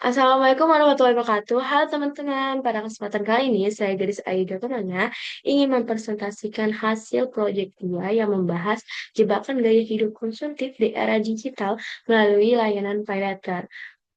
Assalamualaikum warahmatullahi wabarakatuh. Halo teman-teman, pada kesempatan kali ini saya Gadis Aida Purnama ingin mempresentasikan hasil proyek 2 yang membahas jebakan gaya hidup konsumtif di era digital melalui layanan paylater.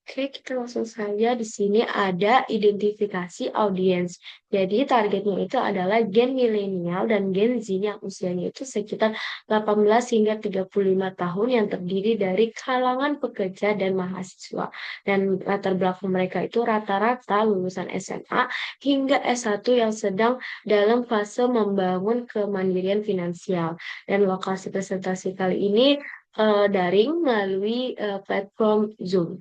Oke, kita langsung saja. Di sini ada identifikasi audiens. Jadi targetnya itu adalah gen milenial dan gen Z yang usianya itu sekitar 18 hingga 35 tahun yang terdiri dari kalangan pekerja dan mahasiswa. Dan latar belakang mereka itu rata-rata lulusan SMA hingga S1 yang sedang dalam fase membangun kemandirian finansial. Dan lokasi presentasi kali ini daring melalui platform Zoom.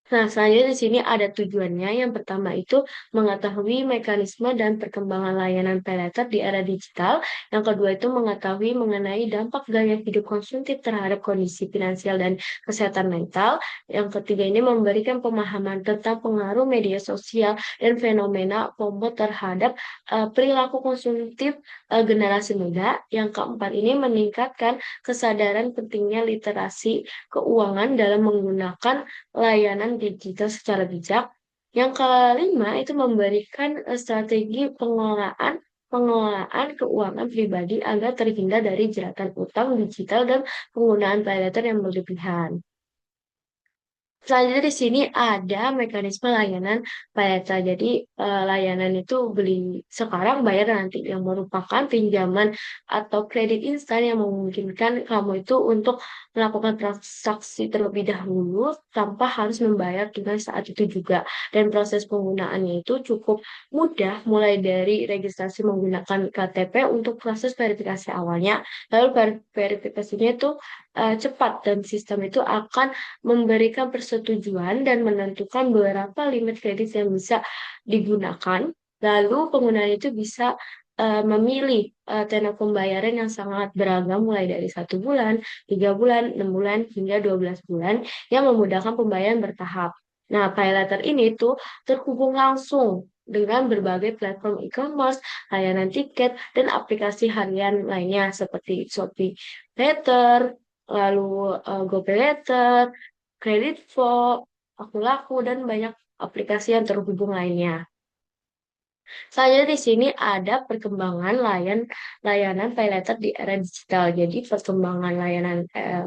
Nah, selanjutnya di sini ada tujuannya. Yang pertama itu mengetahui mekanisme dan perkembangan layanan paylater di era digital. Yang kedua itu mengetahui mengenai dampak gaya hidup konsumtif terhadap kondisi finansial dan kesehatan mental. Yang ketiga ini memberikan pemahaman tentang pengaruh media sosial dan fenomena FOMO terhadap perilaku konsumtif generasi muda. Yang keempat ini meningkatkan kesadaran pentingnya literasi keuangan dalam menggunakan layanan digital secara bijak. Yang kelima itu memberikan strategi pengelolaan keuangan pribadi agar terhindar dari jeratan utang digital dan penggunaan paylater yang berlebihan. Selanjutnya di sini ada mekanisme layanan paylater. Jadi layanan itu beli sekarang bayar nanti yang merupakan pinjaman atau kredit instan yang memungkinkan kamu itu untuk melakukan transaksi terlebih dahulu tanpa harus membayar tunai saat itu juga. Dan proses penggunaannya itu cukup mudah mulai dari registrasi menggunakan KTP untuk proses verifikasi awalnya. Lalu verifikasinya itu cepat dan sistem itu akan memberikan persetujuan dan menentukan beberapa limit kredit yang bisa digunakan. Lalu pengguna itu bisa memilih tenor pembayaran yang sangat beragam mulai dari 1 bulan, 3 bulan, 6 bulan, hingga 12 bulan yang memudahkan pembayaran bertahap. Nah, paylater ini tuh terhubung langsung dengan berbagai platform e-commerce, layanan tiket, dan aplikasi harian lainnya seperti Shopee Later, lalu GoPay Later, Kreditvo, Akulaku, dan banyak aplikasi yang terhubung lainnya. Selanjutnya di sini ada perkembangan layanan paylater di era digital. Jadi perkembangan layanan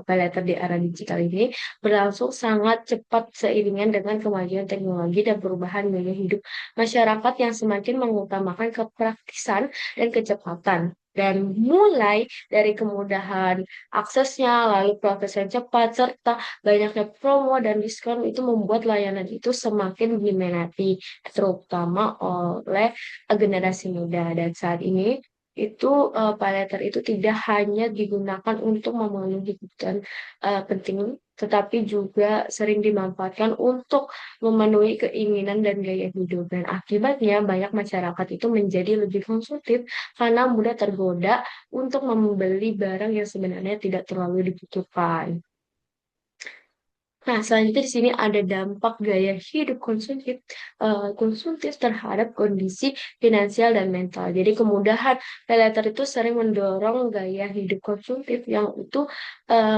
paylater di era digital ini berlangsung sangat cepat seiringan dengan kemajuan teknologi dan perubahan gaya hidup masyarakat yang semakin mengutamakan kepraktisan dan kecepatan. Dan mulai dari kemudahan aksesnya, lalu proses yang cepat, serta banyaknya promo dan diskon itu membuat layanan itu semakin diminati, terutama oleh generasi muda. Dan saat ini itu paylater itu tidak hanya digunakan untuk memenuhi kebutuhan penting, tetapi juga sering dimanfaatkan untuk memenuhi keinginan dan gaya hidup. Dan akibatnya banyak masyarakat itu menjadi lebih konsumtif karena mudah tergoda untuk membeli barang yang sebenarnya tidak terlalu dibutuhkan. Nah, selanjutnya di sini ada dampak gaya hidup konsumtif terhadap kondisi finansial dan mental. Jadi kemudahan paylater itu sering mendorong gaya hidup konsumtif yang itu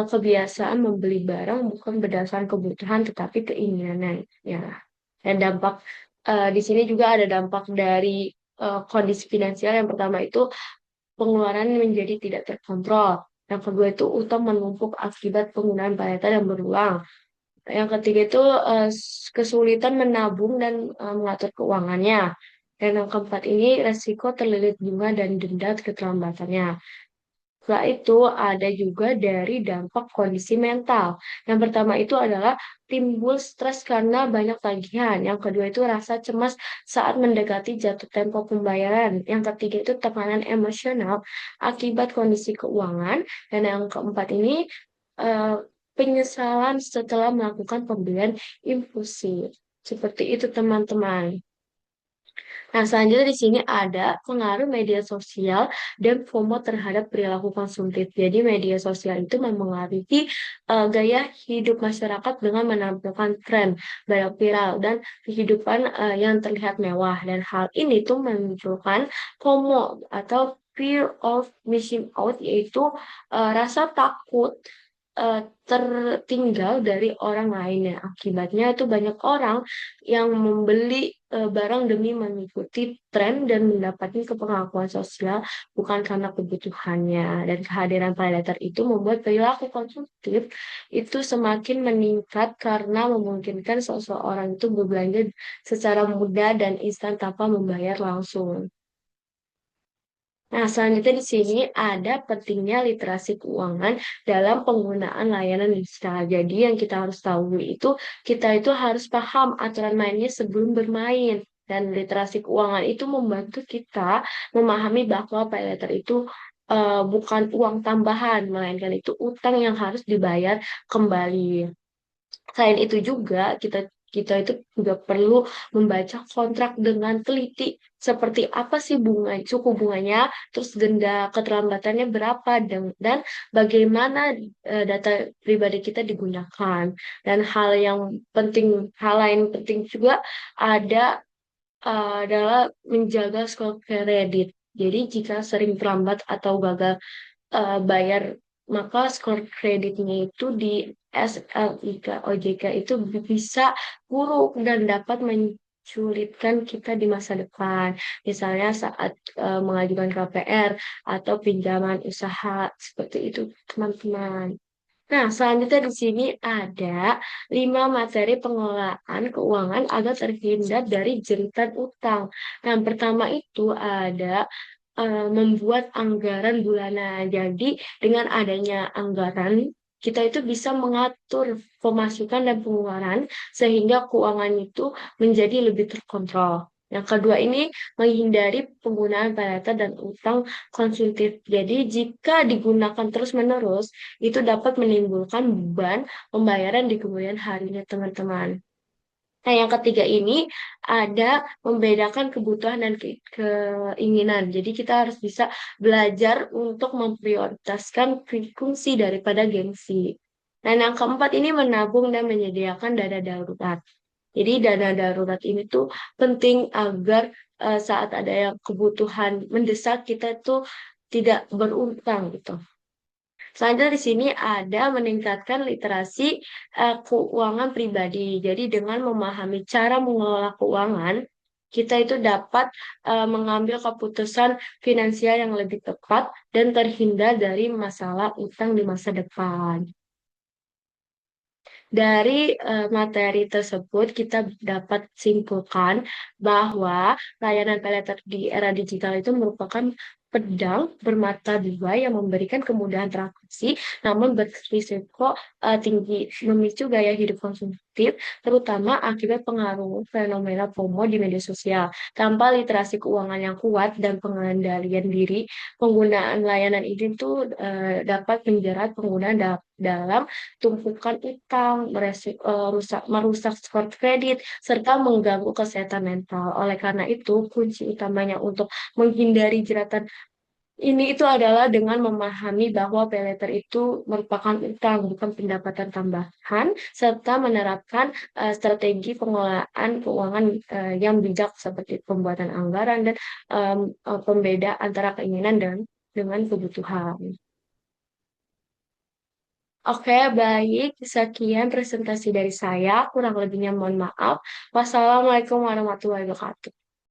kebiasaan membeli barang bukan berdasarkan kebutuhan tetapi keinginan. Ya. Dan dampak di sini juga ada dampak dari kondisi finansial. Yang pertama itu pengeluaran menjadi tidak terkontrol. Yang kedua itu utang menumpuk akibat penggunaan paylater yang berulang. Yang ketiga itu kesulitan menabung dan mengatur keuangannya. Dan yang keempat ini resiko terlilit bunga dan denda keterlambatannya. Setelah itu ada juga dari dampak kondisi mental. Yang pertama itu adalah timbul stres karena banyak tagihan. Yang kedua itu rasa cemas saat mendekati jatuh tempo pembayaran. Yang ketiga itu tekanan emosional akibat kondisi keuangan. Dan yang keempat ini eh, penyesalan setelah melakukan pembelian impulsif. Seperti itu teman-teman. Nah, selanjutnya di sini ada pengaruh media sosial dan FOMO terhadap perilaku konsumtif. Jadi media sosial itu mempengaruhi gaya hidup masyarakat dengan menampilkan tren, banyak viral, dan kehidupan yang terlihat mewah. Dan hal ini tuh memunculkan FOMO atau fear of missing out, yaitu rasa takut eh, tertinggal dari orang lainnya. Akibatnya itu banyak orang yang membeli barang demi mengikuti tren dan mendapatkan kepengakuan sosial bukan karena kebutuhannya. Dan kehadiran predator itu membuat perilaku konsumtif itu semakin meningkat karena memungkinkan seseorang itu berbelanja secara mudah dan instan tanpa membayar langsung. Nah, selanjutnya di sini ada pentingnya literasi keuangan dalam penggunaan layanan digital. Jadi yang kita harus tahu itu kita itu harus paham aturan mainnya sebelum bermain. Dan literasi keuangan itu membantu kita memahami bahwa paylater itu bukan uang tambahan, melainkan itu utang yang harus dibayar kembali. Selain itu juga kita kita itu juga perlu membaca kontrak dengan teliti seperti apa sih suku bunganya, terus denda keterlambatannya berapa dan bagaimana data pribadi kita digunakan. Dan hal lain penting juga adalah menjaga skor kredit. Jadi jika sering terlambat atau gagal bayar, maka skor kreditnya itu di SLIK OJK itu bisa buruk dan dapat mensulitkan kita di masa depan. Misalnya saat mengajukan KPR atau pinjaman usaha seperti itu, teman-teman. Nah, selanjutnya di sini ada 5 materi pengelolaan keuangan agar terhindar dari jeritan utang. Nah, yang pertama itu ada membuat anggaran bulanan. Jadi, dengan adanya anggaran, kita itu bisa mengatur pemasukan dan pengeluaran sehingga keuangan itu menjadi lebih terkontrol. Yang kedua ini menghindari penggunaan pay dan utang konsumtif. Jadi, jika digunakan terus-menerus, itu dapat menimbulkan beban pembayaran di kemudian harinya, teman-teman. Nah, yang ketiga ini ada membedakan kebutuhan dan keinginan. Jadi kita harus bisa belajar untuk memprioritaskan fungsi daripada gengsi. Dan yang keempat ini menabung dan menyediakan dana darurat. Jadi dana darurat ini tuh penting agar saat ada yang kebutuhan mendesak kita tuh tidak berutang gitu. Selanjutnya di sini ada meningkatkan literasi keuangan pribadi. Jadi dengan memahami cara mengelola keuangan, kita itu dapat mengambil keputusan finansial yang lebih tepat dan terhindar dari masalah utang di masa depan. Dari materi tersebut, kita dapat simpulkan bahwa layanan paylater di era digital itu merupakan pedang bermata dua yang memberikan kemudahan transaksi, namun berisiko tinggi, memicu gaya hidup konsumtif, terutama akibat pengaruh fenomena FOMO di media sosial. Tanpa literasi keuangan yang kuat dan pengendalian diri, penggunaan layanan ini tuh dapat menjerat pengguna dalam tumpukan utang, merusak skor kredit, serta mengganggu kesehatan mental. Oleh karena itu, kunci utamanya untuk menghindari jeratan ini itu adalah dengan memahami bahwa paylater itu merupakan utang, bukan pendapatan tambahan, serta menerapkan strategi pengelolaan keuangan yang bijak seperti pembuatan anggaran dan pembeda antara keinginan dan dengan kebutuhan. Oke, baik. Sekian presentasi dari saya. Kurang lebihnya mohon maaf. Wassalamualaikum warahmatullahi wabarakatuh.